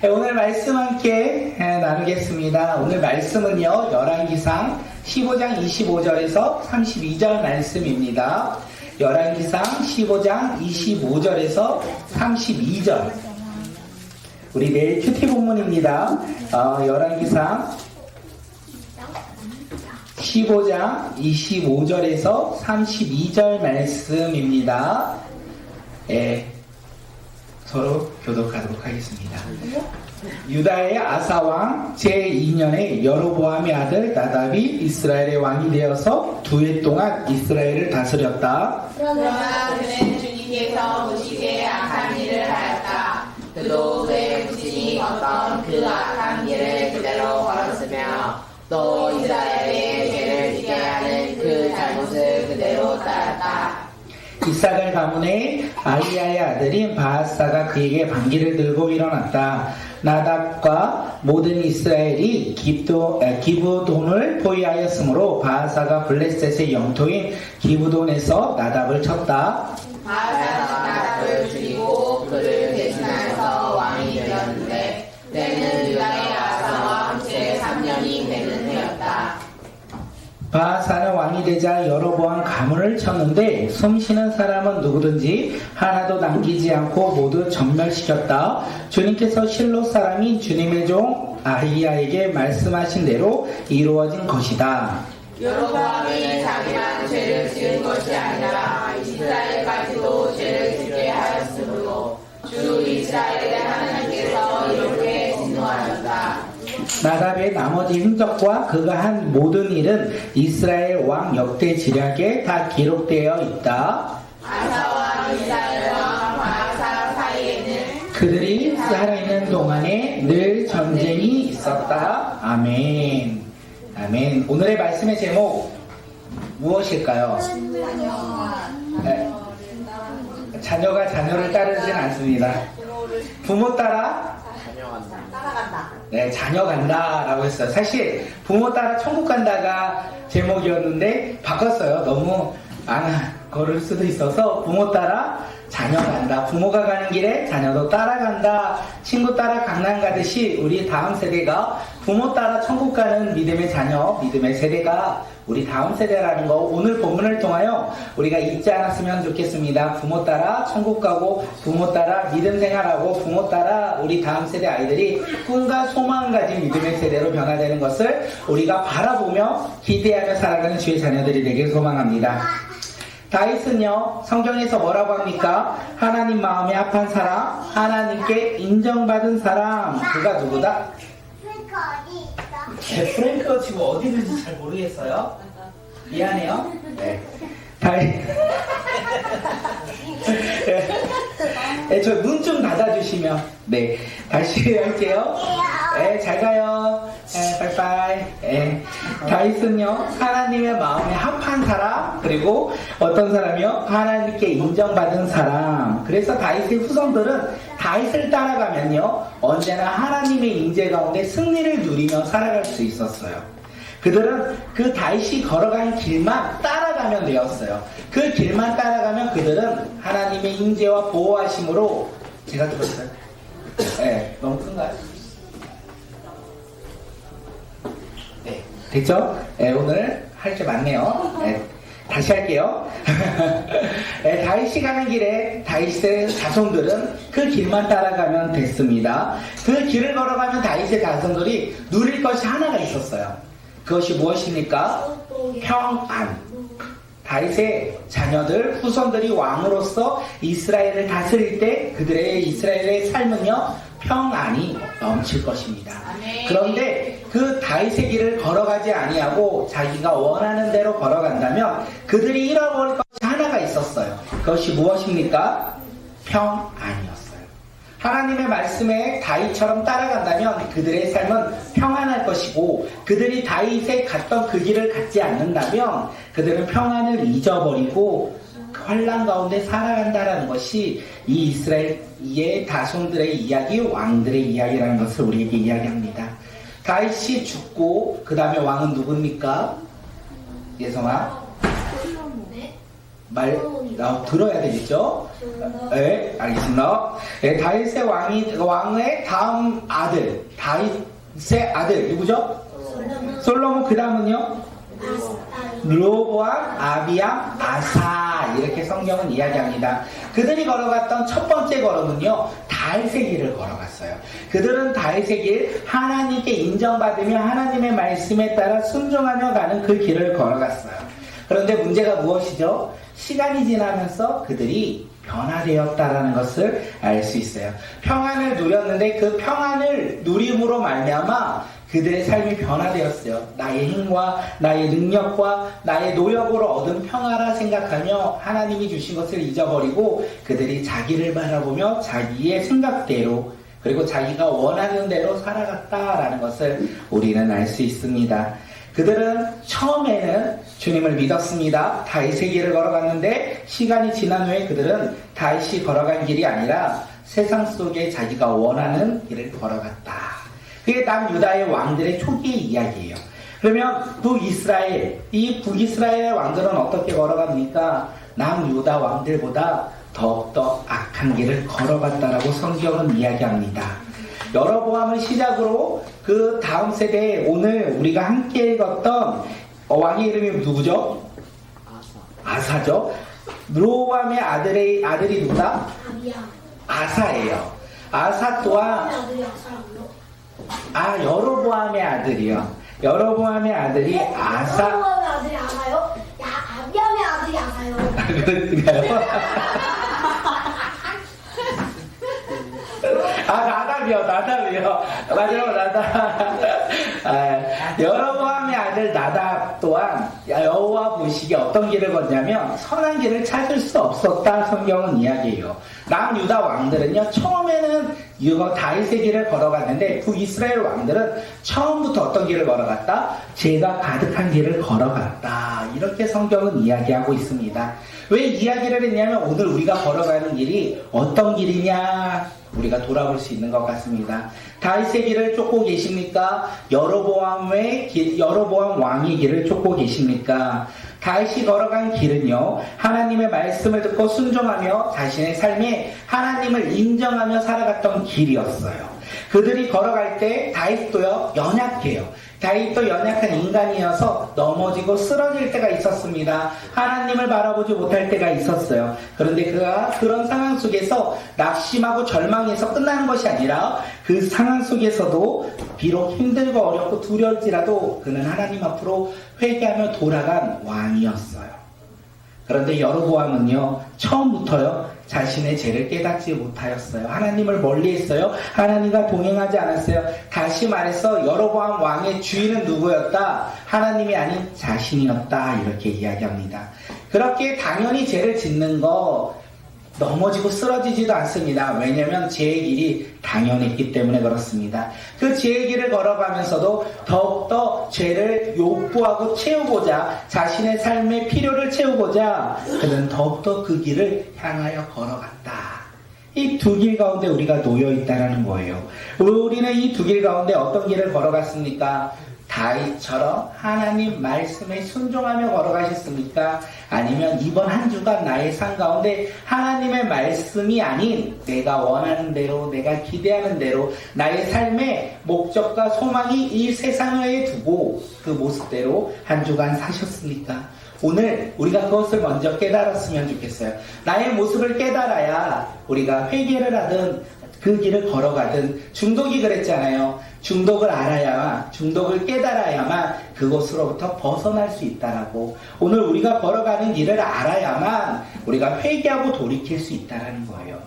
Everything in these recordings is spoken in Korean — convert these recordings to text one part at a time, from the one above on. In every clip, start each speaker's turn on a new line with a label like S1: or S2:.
S1: 오늘 말씀 함께 나누겠습니다. 오늘 말씀은요, 열왕기상 15장 25절에서 32절 말씀입니다. 열왕기상 15장 25절에서 32절. 우리 내일 큐티 본문입니다. 열왕기상 15장 25절에서 32절 말씀입니다. 서로 교독하도록 하겠습니다. 유다의 아사왕 제2년에 여로보암의 아들 나답이 이스라엘의 왕이 되어서 2해 동안 이스라엘을 다스렸다.
S2: 그러나 그는 주님께서 무시게 악한 일을 하였다. 그도 그의 부친이 걷던 그 악한 길을 그대로 걸었으며 또 이스라엘의 죄를 지게 하는 그 잘못을 그대로 따랐다.
S1: 이사갈 가문의 아히야의 아들인 바하사가 그에게 반기를 들고 일어났다. 나답과 모든 이스라엘이 기브돈을 포위하였으므로 바하사가 블레셋의 영토인 기브돈에서 나답을 쳤다.
S2: 바하사가 나답을 죽이고 그를 대신하여서 왕이 되었는데 때는 유다의 아사왕 제3년이 되는 해였다.
S1: 바하사는 왕이 되자 여로보암 가문을 쳤는데 숨쉬는 사람은 누구든지 하나도 남기지 않고 모두 전멸시켰다. 주님께서 실로 사람인 주님의 종 아히야에게 말씀하신 대로 이루어진 것이다.
S2: 여로보암이 자기만 죄를 지은 것이 아니라 이스라엘까지도 죄를 지게 하였으므로 주 이스라엘의 하나님께서 이렇게 진노하셨다.
S1: 나답의 나머지 행적과 그가 한 모든 일은 이스라엘 왕 역대 지략에 다 기록되어 있다.
S2: 아사와 이스라엘 왕 바하사 사이에는
S1: 그들이 살아있는 동안에 늘 전쟁이 있었다. 아멘. 아멘. 오늘의 말씀의 제목 무엇일까요? 네. 자녀가 자녀를 따르진 않습니다. 부모 따라
S2: 따라간다.
S1: 네, 자녀 간다라고 했어요. 사실 부모 따라 천국 간다가 제목이었는데 바꿨어요. 너무 안 걸을 수도 있어서 부모 따라 자녀 간다. 부모가 가는 길에 자녀도 따라간다. 친구 따라 강남 가듯이 우리 다음 세대가 부모 따라 천국 가는 믿음의 자녀, 믿음의 세대가 우리 다음 세대라는 거 오늘 본문을 통하여 우리가 잊지 않았으면 좋겠습니다. 부모 따라 천국 가고 부모 따라 믿음 생활하고 부모 따라 우리 다음 세대 아이들이 꿈과 소망 가진 믿음의 세대로 변화되는 것을 우리가 바라보며 기대하며 살아가는 주의 자녀들이 되길 소망합니다. 다윗은요, 성경에서 뭐라고 합니까? 하나님 마음에 합한 사람, 하나님께 인정받은 사람. 그가 누구다?
S3: 프랭크 어디 있어?
S1: 네, 프랭크가 지금 어디 있는지 잘 모르겠어요. 미안해요. 네. 다윗. 네, 저 눈 좀 닫아주시면. 네. 다시 할게요. 네, 잘 가요. 네, 빠이빠이. 네. 다윗은요, 하나님의 마음에 합한 사람, 그리고 어떤 사람이요? 하나님께 인정받은 사람. 그래서 다윗의 후손들은 다윗을 따라가면요, 언제나 하나님의 인재 가운데 승리를 누리며 살아갈 수 있었어요. 그들은 그 다윗이 걸어간 길만 따라가면 되었어요. 그 길만 따라가면 그들은 하나님의 인재와 보호하심으로, 제가 들었어요? 네, 너무 큰가요? 네, 됐죠? 네, 오늘 할 게 많네요. 네, 다시 할게요. 네, 다윗이 가는 길에 다윗의 자손들은 그 길만 따라가면 됐습니다. 그 길을 걸어가면 다윗의 자손들이 누릴 것이 하나가 있었어요. 그것이 무엇입니까? 평안. 다윗의 자녀들, 후손들이 왕으로서 이스라엘을 다스릴 때 그들의 이스라엘의 삶은요, 평안이 넘칠 것입니다. 그런데 그 다윗의 길을 걸어가지 아니하고 자기가 원하는 대로 걸어간다면 그들이 잃어버릴 것이 하나가 있었어요. 그것이 무엇입니까? 평안이었어요. 하나님의 말씀에 다윗처럼 따라간다면 그들의 삶은 평안할 것이고, 그들이 다윗에 갔던 그 길을 갖지 않는다면 그들은 평안을 잊어버리고 환란 가운데 살아간다는 것이 이 이스라엘의 다손들의 이야기, 왕들의 이야기라는 것을 우리에게 이야기합니다. 다윗이 죽고 그 다음에 왕은 누굽니까? 예성아? 들어야 되겠죠? 네, 알겠습니다. 네, 다윗의 왕의 다음 아들, 다윗의 아들, 누구죠? 솔로몬, 그 다음은요? 르호보암, 아비암, 아사, 이렇게 성경은 이야기합니다. 그들이 걸어갔던 첫 번째 걸음은요, 다윗의 길을 걸어갔어요. 그들은 다윗의 길, 하나님께 인정받으며 하나님의 말씀에 따라 순종하며 가는 그 길을 걸어갔어요. 그런데 문제가 무엇이죠? 시간이 지나면서 그들이 변화되었다라는 것을 알 수 있어요. 평안을 누렸는데 그 평안을 누림으로 말미암아 그들의 삶이 변화되었어요. 나의 힘과 나의 능력과 나의 노력으로 얻은 평화라 생각하며 하나님이 주신 것을 잊어버리고 그들이 자기를 바라보며 자기의 생각대로 그리고 자기가 원하는 대로 살아갔다라는 것을 우리는 알 수 있습니다. 그들은 처음에는 주님을 믿었습니다. 다윗의 길을 걸어갔는데 시간이 지난 후에 그들은 다윗이 걸어간 길이 아니라 세상 속에 자기가 원하는 길을 걸어갔다. 그게 남유다의 왕들의 초기의 이야기예요. 그러면 이 북이스라엘의 왕들은 어떻게 걸어갑니까? 남유다 왕들보다 더욱더 악한 길을 걸어갔다라고 성경은 이야기합니다. 여로보암을 시작으로 그 다음 세대에 오늘 우리가 함께 읽었던 왕의 이름이 누구죠? 아사죠. 르호보암의 아들이 누구다? 아사예요. 아사 또한 여로보암의 아들이요. 여로보암의 아들이 아사.
S3: 여로보암의 아들이 아사요? 아비암의 아들이 아사요.
S1: 그런가요? 나답이요. 맞아요, 나답. 여로보암의 아들 나답 또한 여호와 보시기에 어떤 길을 걷냐면 선한 길을 찾을 수 없었다 성경은 이야기해요. 남유다 왕들은요 처음에는 다윗의 길을 걸어갔는데 북이스라엘 왕들은 처음부터 어떤 길을 걸어갔다? 죄가 가득한 길을 걸어갔다. 이렇게 성경은 이야기하고 있습니다. 왜 이야기를 했냐면 오늘 우리가 걸어가는 길이 어떤 길이냐 우리가 돌아볼 수 있는 것 같습니다. 다윗의 길을 쫓고 계십니까? 여로보암 왕의 길을 쫓고 계십니까? 다윗이 걸어간 길은요 하나님의 말씀을 듣고 순종하며 자신의 삶에 하나님을 인정하며 살아갔던 길이었어요. 그들이 걸어갈 때 다윗도요 연약해요. 다윗도 연약한 인간이어서 넘어지고 쓰러질 때가 있었습니다. 하나님을 바라보지 못할 때가 있었어요. 그런데 그가 그런 상황 속에서 낙심하고 절망해서 끝나는 것이 아니라 그 상황 속에서도 비록 힘들고 어렵고 두려울지라도 그는 하나님 앞으로 회개하며 돌아간 왕이었어요. 그런데 여로보암은요 처음부터요 자신의 죄를 깨닫지 못하였어요. 하나님을 멀리했어요. 하나님과 동행하지 않았어요. 다시 말해서 여로보암 왕의 주인은 누구였다? 하나님이 아닌 자신이었다. 이렇게 이야기합니다. 그렇게 당연히 죄를 짓는 거 넘어지고 쓰러지지도 않습니다. 왜냐하면 죄의 길이 당연했기 때문에 그렇습니다. 그 죄의 길을 걸어가면서도 더욱더 죄를 욕구하고 채우고자 자신의 삶의 필요를 채우고자 그는 더욱더 그 길을 향하여 걸어갔다. 이 두 길 가운데 우리가 놓여있다는 거예요. 우리는 이 두 길 가운데 어떤 길을 걸어갔습니까? 다윗처럼 하나님 말씀에 순종하며 걸어가셨습니까? 아니면 이번 한 주간 나의 삶 가운데 하나님의 말씀이 아닌 내가 원하는 대로 내가 기대하는 대로 나의 삶의 목적과 소망이 이 세상에 두고 그 모습대로 한 주간 사셨습니까? 오늘 우리가 그것을 먼저 깨달았으면 좋겠어요. 나의 모습을 깨달아야 우리가 회개를 하든 그 길을 걸어가든 중독이 그랬잖아요. 중독을 알아야만 중독을 깨달아야만 그곳으로부터 벗어날 수 있다라고 오늘 우리가 걸어가는 길을 알아야만 우리가 회개하고 돌이킬 수 있다라는 거예요.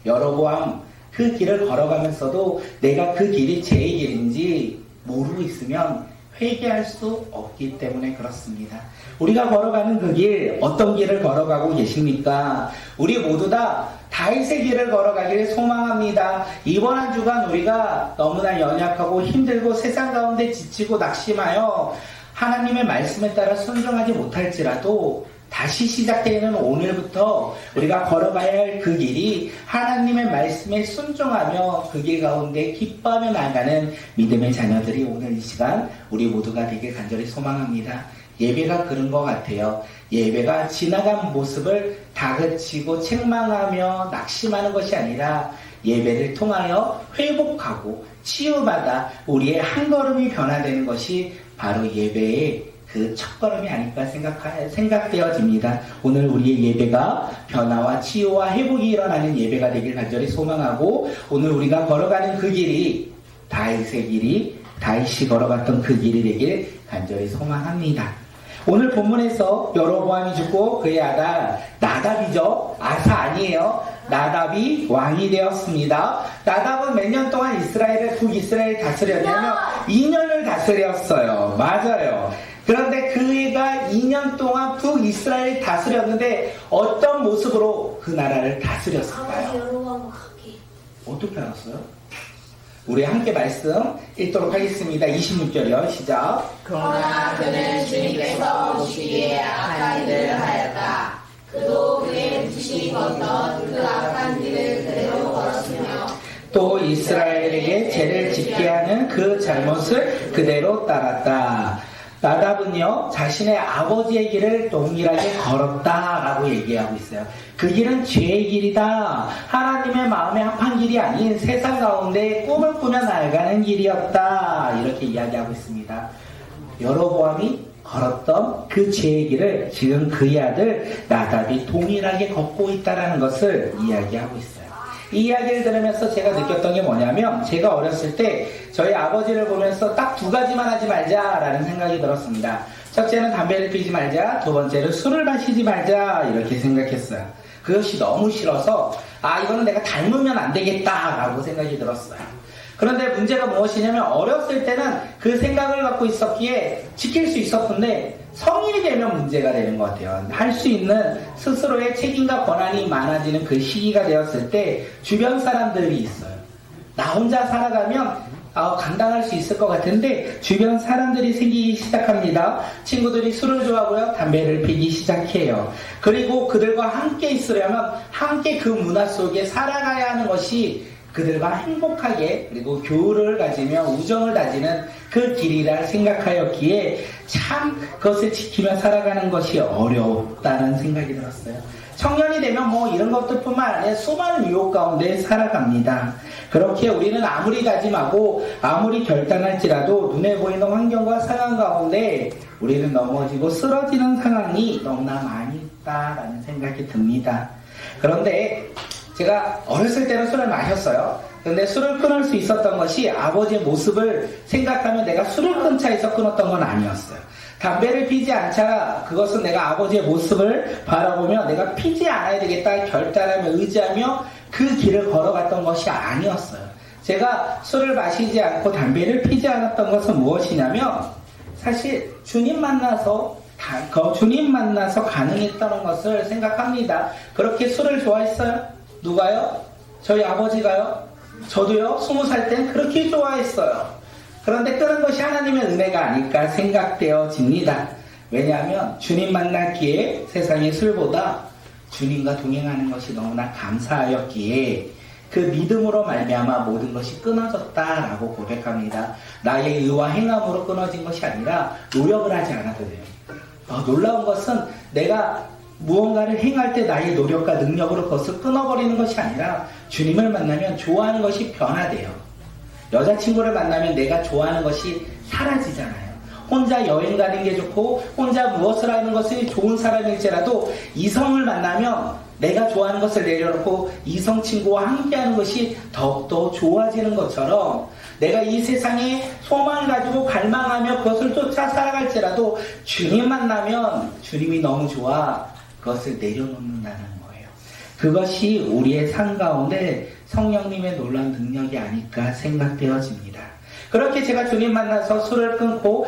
S1: 여로보암 그 길을 걸어가면서도 내가 그 길이 죄의 길인지 모르고 있으면 회개할 수 없기 때문에 그렇습니다. 우리가 걸어가는 그 길 어떤 길을 걸어가고 계십니까? 우리 모두 다 다윗의 길을 걸어가기를 소망합니다. 이번 한 주간 우리가 너무나 연약하고 힘들고 세상 가운데 지치고 낙심하여 하나님의 말씀에 따라 순종하지 못할지라도 다시 시작되는 오늘부터 우리가 걸어가야 할 그 길이 하나님의 말씀에 순종하며 그 길 가운데 기뻐하며 나아가는 믿음의 자녀들이 오늘 이 시간 우리 모두가 되길 간절히 소망합니다. 예배가 그런 것 같아요. 예배가 지나간 모습을 다그치고 책망하며 낙심하는 것이 아니라 예배를 통하여 회복하고 치유받아 우리의 한 걸음이 변화되는 것이 바로 예배의 그 첫걸음이 아닐까 생각되어집니다. 오늘 우리의 예배가 변화와 치유와 회복이 일어나는 예배가 되길 간절히 소망하고, 오늘 우리가 걸어가는 그 길이 다윗의 길이, 다윗이 걸어갔던 그 길이 되길 간절히 소망합니다. 오늘 본문에서 여로보암이 죽고 그의 아들 나답이죠. 아사 아니에요. 나답이 왕이 되었습니다. 나답은 몇 년 동안 북이스라엘 다스렸냐면 2년을 다스렸어요. 맞아요. 그런데 그가 2년 동안 북이스라엘 다스렸는데 어떤 모습으로 그 나라를 다스렸을까요?
S3: 아버지 여러분과 함께.
S1: 어떻게 알았어요? 우리 함께 말씀 읽도록 하겠습니다. 26절이요. 시작.
S2: 그러나 그는 주님께서 보시기에 악한 일을 하였다. 그도 그의 묻히시 걷던 그 악한 길을 그대로 걸었으며
S1: 또 이스라엘에게 죄를 짓게 하는 그 잘못을 그대로 따랐다. 나답은요, 자신의 아버지의 길을 동일하게 걸었다라고 얘기하고 있어요. 그 길은 죄의 길이다. 하나님의 마음에 합한 길이 아닌 세상 가운데 꿈을 꾸며 나아가는 길이었다. 이렇게 이야기하고 있습니다. 여로보암이 걸었던 그 죄의 길을 지금 그의 아들 나답이 동일하게 걷고 있다는 것을 이야기하고 있어요. 이 이야기를 들으면서 제가 느꼈던 게 뭐냐면, 제가 어렸을 때 저희 아버지를 보면서 딱 두 가지만 하지 말자라는 생각이 들었습니다. 첫째는 담배를 피지 말자, 두 번째는 술을 마시지 말자, 이렇게 생각했어요. 그것이 너무 싫어서 이거는 내가 닮으면 안 되겠다라고 생각이 들었어요. 그런데 문제가 무엇이냐면, 어렸을 때는 그 생각을 갖고 있었기에 지킬 수 있었는데 성인이 되면 문제가 되는 것 같아요. 할 수 있는 스스로의 책임과 권한이 많아지는 그 시기가 되었을 때 주변 사람들이 있어요. 나 혼자 살아가면 감당할 수 있을 것 같은데 주변 사람들이 생기기 시작합니다. 친구들이 술을 좋아하고요, 담배를 피기 시작해요. 그리고 그들과 함께 있으려면 함께 그 문화 속에 살아가야 하는 것이 그들과 행복하게, 그리고 교우를 가지며 우정을 다지는 그 길이라 생각하였기에 참 그것을 지키며 살아가는 것이 어렵다는 생각이 들었어요. 청년이 되면 이런 것들뿐만 아니라 수많은 유혹 가운데 살아갑니다. 그렇게 우리는 아무리 다짐하고 아무리 결단할지라도 눈에 보이는 환경과 상황 가운데 우리는 넘어지고 쓰러지는 상황이 너무나 많이 있다라는 생각이 듭니다. 그런데 제가 어렸을 때는 술을 마셨어요. 근데 술을 끊을 수 있었던 것이 아버지의 모습을 생각하면 내가 술을 끊자 해서 끊었던 건 아니었어요. 담배를 피지 않자, 그것은 내가 아버지의 모습을 바라보며 내가 피지 않아야 되겠다 결단하며 의지하며 그 길을 걸어갔던 것이 아니었어요. 제가 술을 마시지 않고 담배를 피지 않았던 것은 무엇이냐면, 사실 주님 만나서 가능했다는 것을 생각합니다. 그렇게 술을 좋아했어요? 누가요? 저희 아버지가요? 저도요? 20살 땐 그렇게 좋아했어요. 그런데 끄는 것이 하나님의 은혜가 아닐까 생각되어집니다. 왜냐하면 주님 만났기에 세상의 술보다 주님과 동행하는 것이 너무나 감사하였기에 그 믿음으로 말미암아 모든 것이 끊어졌다라고 고백합니다. 나의 의와 행함으로 끊어진 것이 아니라 노력을 하지 않아도 돼요. 놀라운 것은 내가 무언가를 행할 때 나의 노력과 능력으로 그것을 끊어버리는 것이 아니라 주님을 만나면 좋아하는 것이 변화돼요. 여자친구를 만나면 내가 좋아하는 것이 사라지잖아요. 혼자 여행 가는 게 좋고 혼자 무엇을 하는 것이 좋은 사람일지라도 이성을 만나면 내가 좋아하는 것을 내려놓고 이성 친구와 함께하는 것이 더욱더 좋아지는 것처럼, 내가 이 세상에 소망을 가지고 갈망하며 그것을 쫓아 살아갈지라도 주님 만나면 주님이 너무 좋아 그것을 내려놓는다는 거예요. 그것이 우리의 삶 가운데 성령님의 놀라운 능력이 아닐까 생각되어집니다. 그렇게 제가 주님 만나서 술을 끊고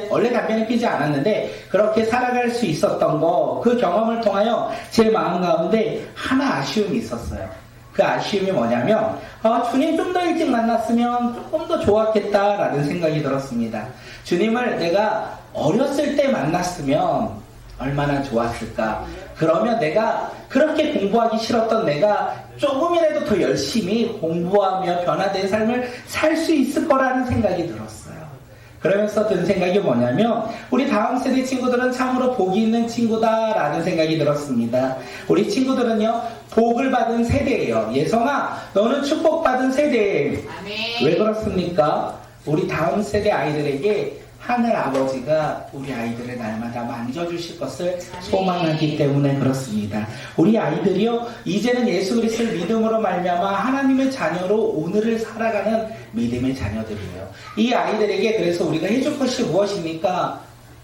S1: 원래 담배는 피지 않았는데 그렇게 살아갈 수 있었던 그 경험을 통하여 제 마음 가운데 하나 아쉬움이 있었어요. 그 아쉬움이 뭐냐면, 주님 좀 더 일찍 만났으면 조금 더 좋았겠다라는 생각이 들었습니다. 주님을 내가 어렸을 때 만났으면 얼마나 좋았을까. 그러면 내가 그렇게 공부하기 싫었던 내가 조금이라도 더 열심히 공부하며 변화된 삶을 살 수 있을 거라는 생각이 들었어요. 그러면서 든 생각이 뭐냐면 우리 다음 세대 친구들은 참으로 복이 있는 친구다라는 생각이 들었습니다. 우리 친구들은요 복을 받은 세대예요. 예성아 너는 축복받은 세대예요.
S2: 아멘.
S1: 왜 그렇습니까? 우리 다음 세대 아이들에게 하늘 아버지가 우리 아이들을 날마다 만져주실 것을 소망하기 때문에 그렇습니다. 우리 아이들이요 이제는 예수 그리스도를 믿음으로 말미암아 하나님의 자녀로 오늘을 살아가는 믿음의 자녀들이에요. 이 아이들에게 그래서 우리가 해줄 것이 무엇입니까?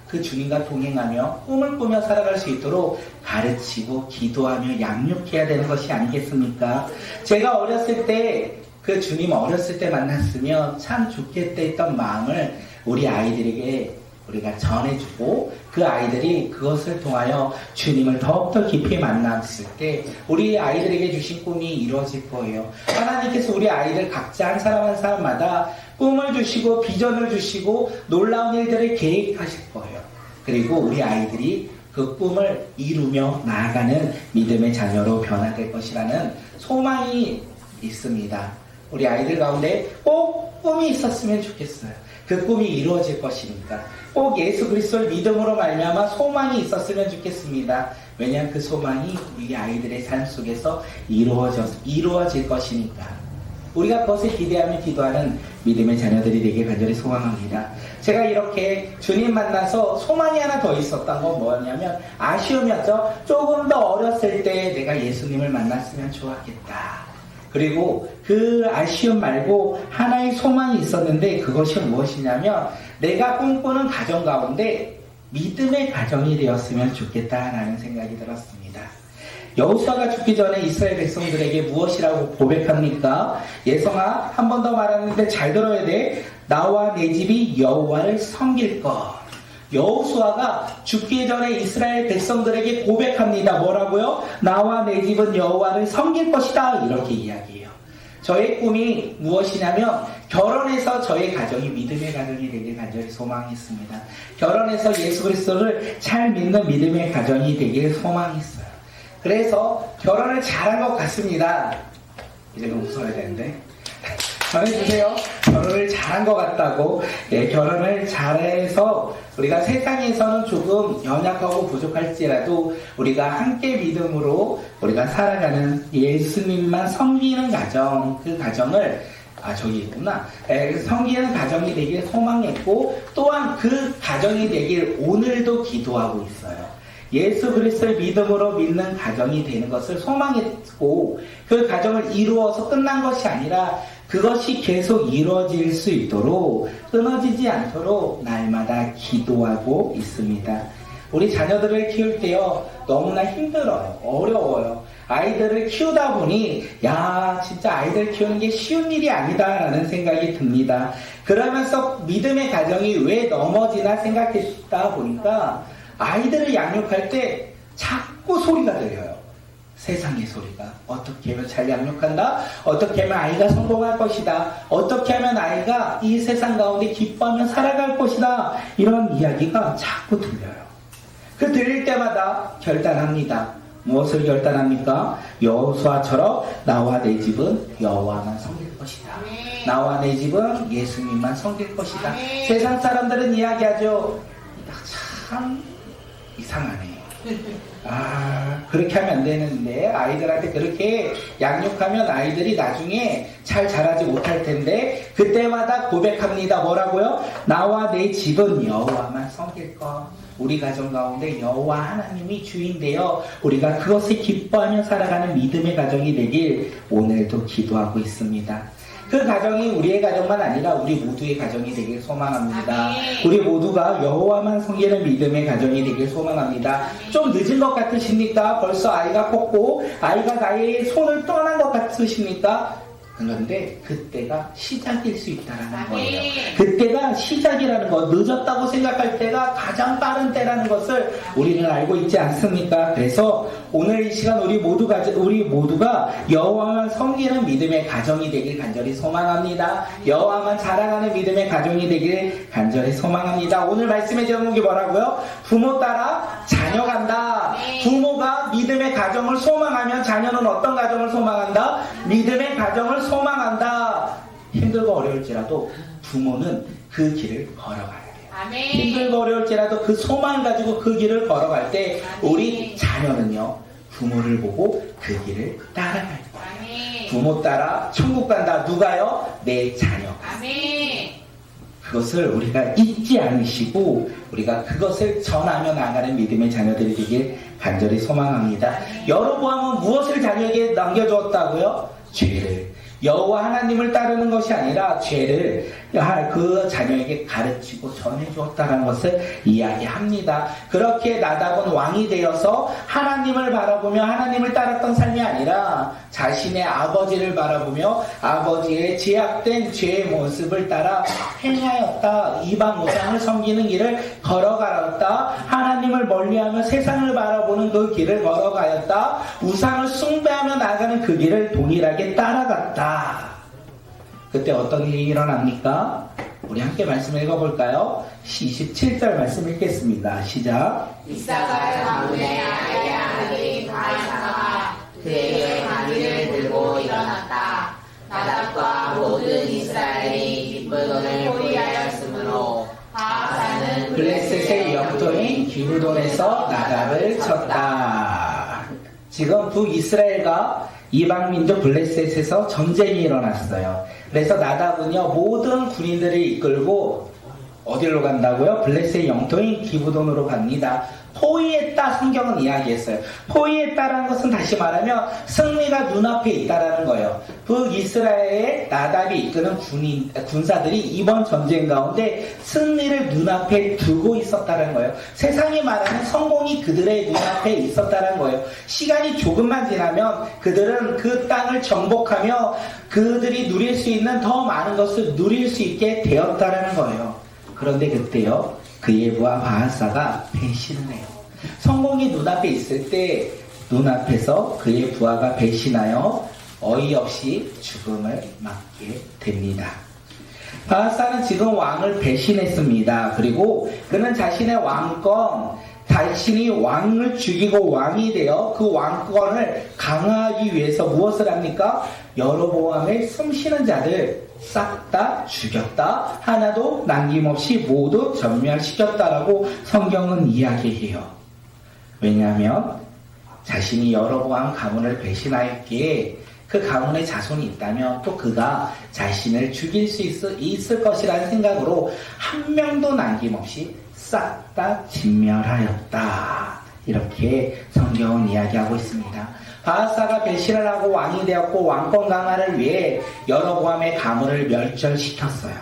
S1: 그 주님과 동행하며 꿈을 꾸며 살아갈 수 있도록 가르치고 기도하며 양육해야 되는 것이 아니겠습니까? 제가 어렸을 때 그 주님 어렸을 때 만났으면 참 좋겠다 했던 마음을 우리 아이들에게 우리가 전해주고 그 아이들이 그것을 통하여 주님을 더욱더 깊이 만났을 때 우리 아이들에게 주신 꿈이 이루어질 거예요. 하나님께서 우리 아이들 각자 한 사람 한 사람마다 꿈을 주시고 비전을 주시고 놀라운 일들을 계획하실 거예요. 그리고 우리 아이들이 그 꿈을 이루며 나아가는 믿음의 자녀로 변화될 것이라는 소망이 있습니다. 우리 아이들 가운데 꼭 꿈이 있었으면 좋겠어요. 그 꿈이 이루어질 것이니까 꼭 예수 그리스도를 믿음으로 말미암아 소망이 있었으면 좋겠습니다. 왜냐하면 그 소망이 우리 아이들의 삶 속에서 이루어질 것이니까 우리가 그것을 기대하며 기도하는 믿음의 자녀들이 되길 간절히 소망합니다. 제가 이렇게 주님 만나서 소망이 하나 더 있었던 건 뭐냐면 아쉬움이었죠. 조금 더 어렸을 때 내가 예수님을 만났으면 좋았겠다. 그리고 그 아쉬움 말고 하나의 소망이 있었는데 그것이 무엇이냐면 내가 꿈꾸는 가정 가운데 믿음의 가정이 되었으면 좋겠다라는 생각이 들었습니다. 여호수아가 죽기 전에 이스라엘 백성들에게 무엇이라고 고백합니까? 예성아 한 번 더 말하는데 잘 들어야 돼. 나와 내 집이 여호와를 섬길 것. 여호수아가 죽기 전에 이스라엘 백성들에게 고백합니다. 뭐라고요? 나와 내 집은 여호와를 섬길 것이다. 이렇게 이야기해요. 저의 꿈이 무엇이냐면 결혼해서 저의 가정이 믿음의 가정이 되길 간절히 소망했습니다. 결혼해서 예수 그리스도를 잘 믿는 믿음의 가정이 되길 소망했어요. 그래서 결혼을 잘한 것 같습니다. 이제 너무 웃어야 되는데 전해주세요. 결혼을 잘한 것 같다고. 예, 결혼을 잘해서 우리가 세상에서는 조금 연약하고 부족할지라도 우리가 함께 믿음으로 우리가 살아가는 예수님만 섬기는 가정, 그 가정을 저기 있구나. 섬기는 가정이 되길 소망했고 또한 그 가정이 되길 오늘도 기도하고 있어요. 예수 그리스도를 믿음으로 믿는 가정이 되는 것을 소망했고 그 가정을 이루어서 끝난 것이 아니라 그것이 계속 이루어질 수 있도록 끊어지지 않도록 날마다 기도하고 있습니다. 우리 자녀들을 키울 때요 너무나 힘들어요. 어려워요. 아이들을 키우다 보니 진짜 아이들 키우는 게 쉬운 일이 아니다라는 생각이 듭니다. 그러면서 믿음의 가정이 왜 넘어지나 생각했다 보니까 아이들을 양육할 때 자꾸 소리가 들려요. 세상의 소리가. 어떻게 하면 잘 양육한다? 어떻게 하면 아이가 성공할 것이다? 어떻게 하면 아이가 이 세상 가운데 기뻐하며 살아갈 것이다? 이런 이야기가 자꾸 들려요. 그 들릴 때마다 결단합니다. 무엇을 결단합니까? 여호수아처럼 나와 내 집은 여호와만 섬길 것이다. 나와 내 집은 예수님만 섬길 것이다. 세상 사람들은 이야기하죠. 참 이상하네. 그렇게 하면 안 되는데 아이들한테 그렇게 양육하면 아이들이 나중에 잘 자라지 못할 텐데 그때마다 고백합니다. 뭐라고요? 나와 내 집은 여호와만 섬길 것. 우리 가정 가운데 여호와 하나님이 주인되어 우리가 그것을 기뻐하며 살아가는 믿음의 가정이 되길 오늘도 기도하고 있습니다. 그 가정이 우리의 가정만 아니라 우리 모두의 가정이 되길 소망합니다. 우리 모두가 여호와만 섬기는 믿음의 가정이 되길 소망합니다. 좀 늦은 것 같으십니까? 벌써 아이가 컸고 아이가 나의 손을 떠난 것 같으십니까? 그런데 그때가 시작일 수 있다는 거예요. 그때가 시작이라는 거, 늦었다고 생각할 때가 가장 빠른 때라는 것을 우리는 알고 있지 않습니까? 그래서 오늘 이 시간 우리 모두가 여호와만 섬기는 믿음의 가정이 되길 간절히 소망합니다. 여호와만 자랑하는 믿음의 가정이 되길 간절히 소망합니다. 오늘 말씀의 제목이 뭐라고요? 부모 따라 자녀 간다. 부모가 믿음의 가정을 소망하면 자녀는 어떤 가정을 소망한다? 믿음의 가정을 소망한다. 힘들고 어려울지라도 부모는 그 길을 걸어가야 돼요.
S2: 아멘.
S1: 힘들고 어려울지라도 그 소망을 가지고 그 길을 걸어갈 때 우리 자녀는요, 부모를 보고 그 길을 따라가야 돼요.
S2: 아멘.
S1: 부모 따라 천국 간다. 누가요? 내 자녀.
S2: 아멘.
S1: 그것을 우리가 잊지 않으시고 우리가 그것을 전하며 나가는 믿음의 자녀들이 되길 간절히 소망합니다. 여로보암은 무엇을 자녀에게 남겨주었다고요? 죄를. 여호와 하나님을 따르는 것이 아니라 죄를 그 자녀에게 가르치고 전해주었다는 것을 이야기합니다. 그렇게 나답은 왕이 되어서 하나님을 바라보며 하나님을 따랐던 삶이 아니라 자신의 아버지를 바라보며 아버지의 제약된 죄의 모습을 따라 행하였다. 이방 우상을 섬기는 길을 걸어가였다. 하나님을 멀리하며 세상을 바라보는 그 길을 걸어가였다. 우상을 숭배하며 나가는 그 길을 동일하게 따라갔다. 그때 어떤 일이 일어납니까? 우리 함께 말씀 읽어볼까요? 27절 말씀 읽겠습니다. 시작.
S2: 이사갈 가문의 아이의 아들인 바이사가 그에게 가위를 들고 일어났다. 나답과 모든 이스라엘이 기브돈을 포위하였으므로 바하사는
S1: 블레셋의 영토인 기브돈에서 나답을 쳤다. 지금 북이스라엘과 이방민족 블레셋에서 전쟁이 일어났어요. 그래서 나답은요, 모든 군인들을 이끌고 어디로 간다고요? 블레셋의 영토인 기브돈으로 갑니다. 포위했다 성경은 이야기했어요. 포위했다라는 것은 다시 말하면 승리가 눈앞에 있다라는 거예요. 북이스라엘의 나답이 이끄는 군사들이 이번 전쟁 가운데 승리를 눈앞에 두고 있었다는 거예요. 세상이 말하는 성공이 그들의 눈앞에 있었다는 거예요. 시간이 조금만 지나면 그들은 그 땅을 정복하며 그들이 누릴 수 있는 더 많은 것을 누릴 수 있게 되었다라는 거예요. 그런데 그때요, 그의 부하 바하사가 배신을 해요. 성공이 눈앞에 있을 때 눈앞에서 그의 부하가 배신하여 어이없이 죽음을 맞게 됩니다. 바하사는 지금 왕을 배신했습니다. 그리고 그는 자신의 왕권, 자신이 왕을 죽이고 왕이 되어 그 왕권을 강화하기 위해서 무엇을 합니까? 여로보암의 숨쉬는 자들 싹 다 죽였다. 하나도 남김없이 모두 전멸시켰다라고 성경은 이야기해요. 왜냐하면 자신이 여로보암 가문을 배신하였기에 그 가문의 자손이 있다면 또 그가 자신을 죽일 수 있을 것이라는 생각으로 한 명도 남김없이 싹 다 진멸하였다. 이렇게 성경은 이야기하고 있습니다. 바하사가 배신을 하고 왕이 되었고 왕권 강화를 위해 여로보암의 가문을 멸절시켰어요.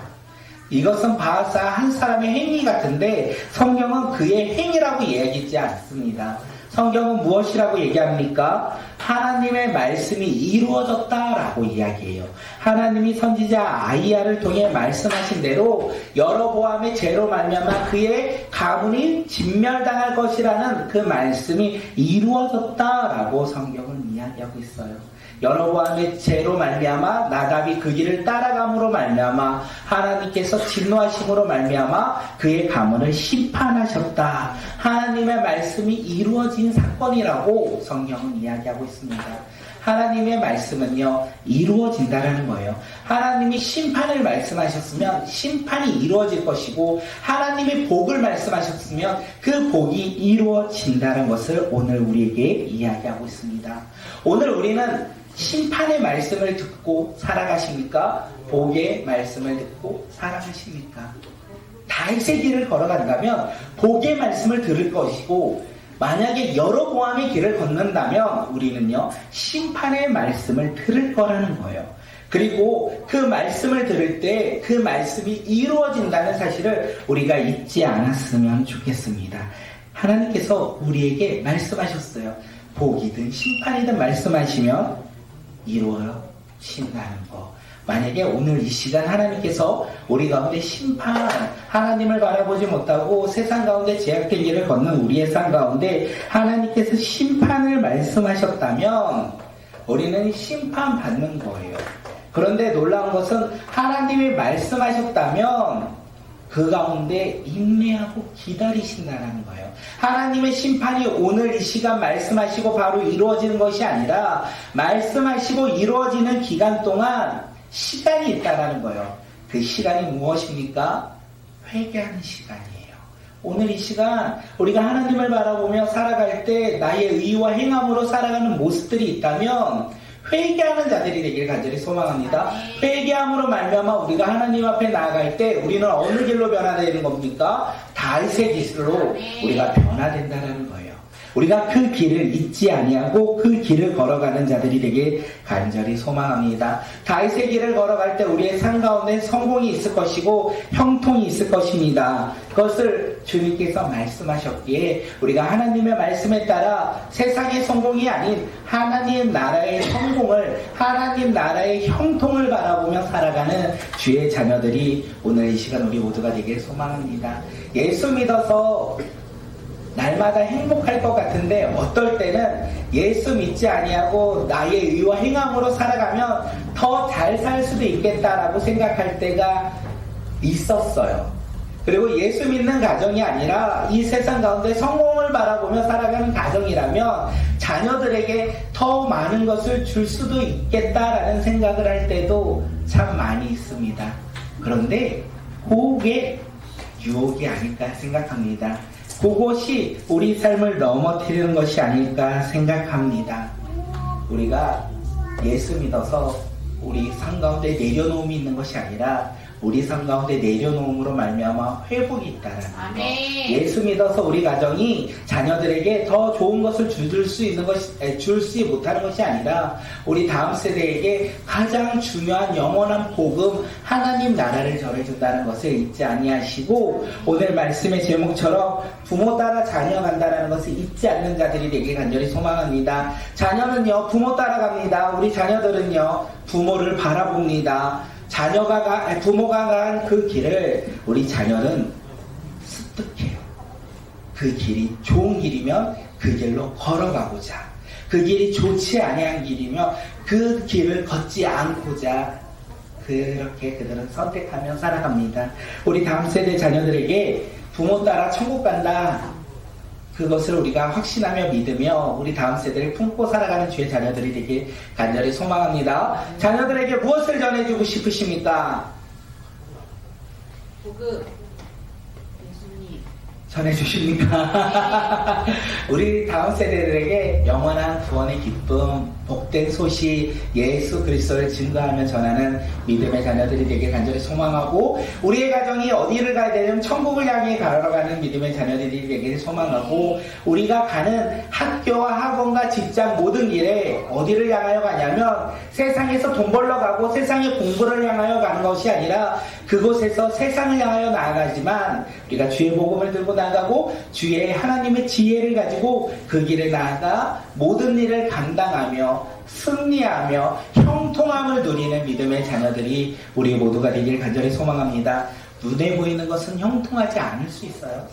S1: 이것은 바하사 한 사람의 행위 같은데 성경은 그의 행위라고 얘기하지 않습니다. 성경은 무엇이라고 얘기합니까? 하나님의 말씀이 이루어졌다라고 이야기해요. 하나님이 선지자 아이야를 통해 말씀하신 대로 여로보암의 죄로 말미암아 그의 가문이 진멸당할 것이라는 그 말씀이 이루어졌다라고 성경은 이야기하고 있어요. 여로보암의 죄로 말미암아 나답이 그 길을 따라감으로 말미암아 하나님께서 진노하심으로 말미암아 그의 가문을 심판하셨다. 하나님의 말씀이 이루어진 사건이라고 성경은 이야기하고 있습니다. 하나님의 말씀은요, 이루어진다라는 거예요. 하나님이 심판을 말씀하셨으면 심판이 이루어질 것이고 하나님이 복을 말씀하셨으면 그 복이 이루어진다는 것을 오늘 우리에게 이야기하고 있습니다. 오늘 우리는 심판의 말씀을 듣고 살아가십니까? 복의 말씀을 듣고 살아가십니까? 다윗의 길을 걸어간다면 복의 말씀을 들을 것이고 만약에 여로보암의 길을 걷는다면 우리는요, 심판의 말씀을 들을 거라는 거예요. 그리고 그 말씀을 들을 때 그 말씀이 이루어진다는 사실을 우리가 잊지 않았으면 좋겠습니다. 하나님께서 우리에게 말씀하셨어요. 복이든 심판이든 말씀하시면 이루어진다는 거. 만약에 오늘 이 시간 하나님께서 우리 가운데 심판, 하나님을 바라보지 못하고 세상 가운데 제약된 길을 걷는 우리의 삶 가운데 하나님께서 심판을 말씀하셨다면 우리는 심판받는 거예요. 그런데 놀라운 것은 하나님이 말씀하셨다면 그 가운데 인내하고 기다리신다는 거예요. 하나님의 심판이 오늘 이 시간 말씀하시고 바로 이루어지는 것이 아니라 말씀하시고 이루어지는 기간 동안 시간이 있다라는 거예요. 그 시간이 무엇입니까? 회개하는 시간이에요. 오늘 이 시간 우리가 하나님을 바라보며 살아갈 때 나의 의와 행함으로 살아가는 모습들이 있다면 회개하는 자들이 되길 간절히 소망합니다. 회개함으로 말미암아 우리가 하나님 앞에 나아갈 때 우리는 어느 길로 변화되는 겁니까? 다윗의 길로 우리가 변화된다는 거예요. 우리가 그 길을 잊지 아니하고 그 길을 걸어가는 자들이 되길 간절히 소망합니다. 다윗의 길을 걸어갈 때 우리의 삶 가운데 성공이 있을 것이고 형통이 있을 것입니다. 그것을 주님께서 말씀하셨기에 우리가 하나님의 말씀에 따라 세상의 성공이 아닌 하나님 나라의 성공을, 하나님 나라의 형통을 바라보며 살아가는 주의 자녀들이 오늘 이 시간 우리 모두가 되길 소망합니다. 예수 믿어서 날마다 행복할 것 같은데 어떨 때는 예수 믿지 아니하고 나의 의와 행함으로 살아가면 더 잘 살 수도 있겠다라고 생각할 때가 있었어요. 그리고 예수 믿는 가정이 아니라 이 세상 가운데 성공을 바라보며 살아가는 가정이라면 자녀들에게 더 많은 것을 줄 수도 있겠다라는 생각을 할 때도 참 많이 있습니다. 그런데 그게 유혹이 아닐까 생각합니다. 그것이 우리 삶을 넘어뜨리는 것이 아닐까 생각합니다. 우리가 예수 믿어서 우리 삶 가운데 내려놓음이 있는 것이 아니라 우리 삶 가운데 내려놓음으로 말미암아 회복이 있다는 것. 예수 믿어서 우리 가정이 자녀들에게 더 좋은 것을 줄 수 못하는 것이 아니라 우리 다음 세대에게 가장 중요한 영원한 복음 하나님 나라를 전해준다는 것을 잊지 아니하시고 오늘 말씀의 제목처럼 부모 따라 자녀 간다는 것을 잊지 않는 자들이 되길 간절히 소망합니다. 자녀는요 부모 따라갑니다. 우리 자녀들은요 부모를 바라봅니다. 부모가 간 그 길을 우리 자녀는 습득해요. 그 길이 좋은 길이면 그 길로 걸어가고자, 그 길이 좋지 아니한 길이면 그 길을 걷지 않고자 그렇게 그들은 선택하며 살아갑니다. 우리 다음 세대 자녀들에게 부모 따라 천국 간다, 그것을 우리가 확신하며 믿으며 우리 다음 세대를 품고 살아가는 주의 자녀들이 되길 간절히 소망합니다. 자녀들에게 무엇을 전해주고 싶으십니까?
S2: 복음, 예수님.
S1: 전해주십니까? 우리 다음 세대들에게 영원한 구원의 기쁨, 복된 소식, 예수 그리스도를 증거하며 전하는 믿음의 자녀들이 되길 간절히 소망하고 우리의 가정이 어디를 가야 되냐면 천국을 향해 걸어가는 믿음의 자녀들이 되길 소망하고 우리가 가는 학교와 학원과 직장 모든 길에 어디를 향하여 가냐면 세상에서 돈 벌러 가고 세상의 공부를 향하여 가는 것이 아니라 그곳에서 세상을 향하여 나아가지만 우리가 주의 복음을 들고 나가고 주의 하나님의 지혜를 가지고 그 길을 나아가 모든 일을 감당하며 승리하며 형통함을 누리는 믿음의 자녀들이 우리 모두가 되길 간절히 소망합니다. 눈에 보이는 것은 형통하지 않을 수 있어요.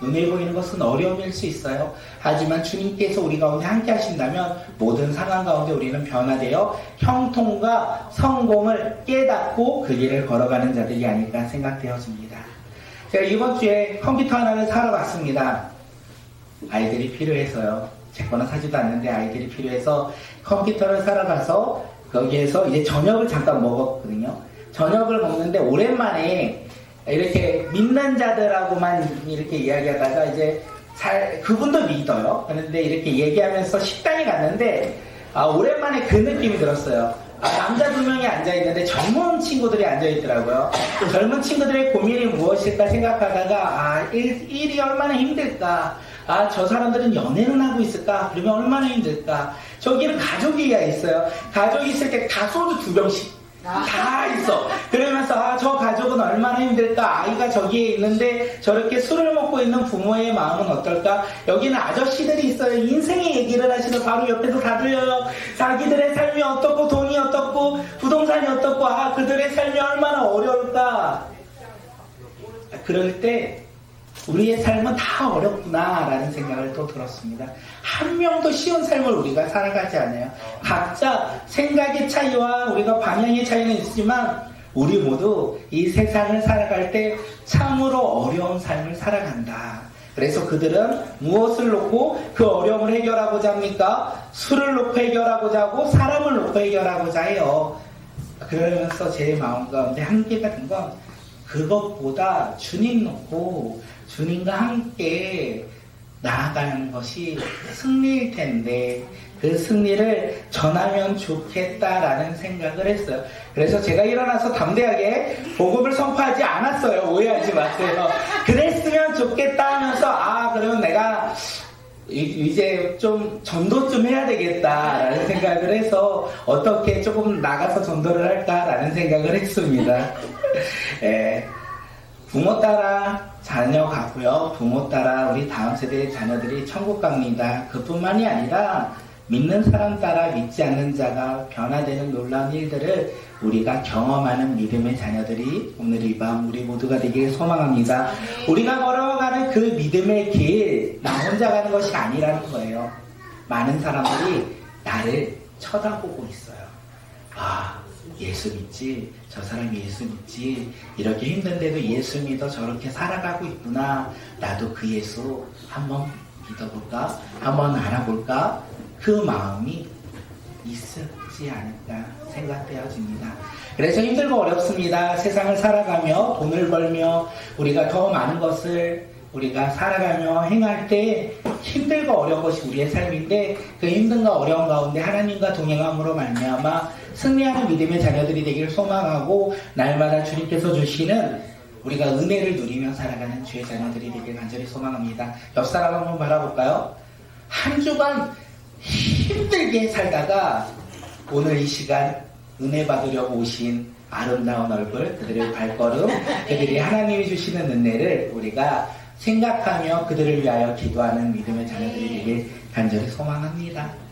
S1: 눈에 보이는 것은 어려움일 수 있어요. 하지만 주님께서 우리 가운데 함께 하신다면 모든 상황 가운데 우리는 변화되어 형통과 성공을 깨닫고 그 길을 걸어가는 자들이 아닐까 생각되어집니다. 제가 이번 주에 컴퓨터 하나를 사러 갔습니다. 아이들이 필요해서요. 제 거는 사지도 않는데 아이들이 필요해서 컴퓨터를 사러 가서 거기에서 이제 저녁을 잠깐 먹었거든요. 저녁을 먹는데 오랜만에 이렇게 믿는 자들하고만 이렇게 이야기하다가 이제 그분도 믿어요. 그런데 이렇게 얘기하면서 식당에 갔는데 오랜만에 그 느낌이 들었어요. 남자 2명이 앉아있는데 젊은 친구들이 앉아있더라고요. 젊은 친구들의 고민이 무엇일까 생각하다가 일이 얼마나 힘들까, 저 사람들은 연애는 하고 있을까, 그러면 얼마나 힘들까. 저기는 가족이 있어요. 가족이 있을 때 다 소주 2병씩 다 있어. 그러면서 저 가족은 얼마나 힘들까, 아이가 저기에 있는데 저렇게 술을 먹고 있는 부모의 마음은 어떨까. 여기는 아저씨들이 있어요. 인생의 얘기를 하시는 바로 옆에서 다 들려요. 자기들의 삶이 어떻고 돈이 어떻고 부동산이 어떻고 그들의 삶이 얼마나 어려울까. 그럴 때 우리의 삶은 다 어렵구나 라는 생각을 또 들었습니다. 한 명도 쉬운 삶을 우리가 살아가지 않아요. 각자 생각의 차이와 우리가 방향의 차이는 있지만 우리 모두 이 세상을 살아갈 때 참으로 어려운 삶을 살아간다. 그래서 그들은 무엇을 놓고 그 어려움을 해결하고자 합니까? 술을 놓고 해결하고자 하고 사람을 놓고 해결하고자 해요. 그러면서 제 마음 가운데 한계가 된 건 그것보다 주님 놓고 주님과 함께 나아가는 것이 승리일 텐데 그 승리를 전하면 좋겠다라는 생각을 했어요. 그래서 제가 일어나서 담대하게 복음을 선포하지 않았어요. 오해하지 마세요. 그랬으면 좋겠다 하면서 그러면 내가 이제 좀 전도 좀 해야 되겠다라는 생각을 해서 어떻게 조금 나가서 전도를 할까라는 생각을 했습니다. 예, 부모 따라 자녀 가고요. 부모 따라 우리 다음 세대의 자녀들이 천국 갑니다. 그뿐만이 아니라 믿는 사람 따라 믿지 않는 자가 변화되는 놀라운 일들을 우리가 경험하는 믿음의 자녀들이 오늘 이 밤 우리 모두가 되길 소망합니다. 우리가 걸어가는 그 믿음의 길, 나 혼자 가는 것이 아니라는 거예요. 많은 사람들이 나를 쳐다보고 있어요. 예수 믿지? 저 사람이 예수 믿지? 이렇게 힘든데도 예수 믿어 저렇게 살아가고 있구나. 나도 그 예수 한번 믿어볼까? 한번 알아볼까? 그 마음이 있었지 않을까 생각되어집니다. 그래서 힘들고 어렵습니다. 세상을 살아가며 돈을 벌며 우리가 더 많은 것을 우리가 살아가며 행할 때 힘들고 어려운 것이 우리의 삶인데 그 힘든과 어려운 가운데 하나님과 동행함으로 말미암아 승리하는 믿음의 자녀들이 되기를 소망하고 날마다 주님께서 주시는 우리가 은혜를 누리며 살아가는 주의 자녀들이 되길 간절히 소망합니다. 옆 사람 한번 바라볼까요? 한 주간 힘들게 살다가 오늘 이 시간 은혜 받으려고 오신 아름다운 얼굴, 그들의 발걸음, 그들이 하나님이 주시는 은혜를 우리가 생각하며 그들을 위하여 기도하는 믿음의 자녀들이 되길 간절히 소망합니다.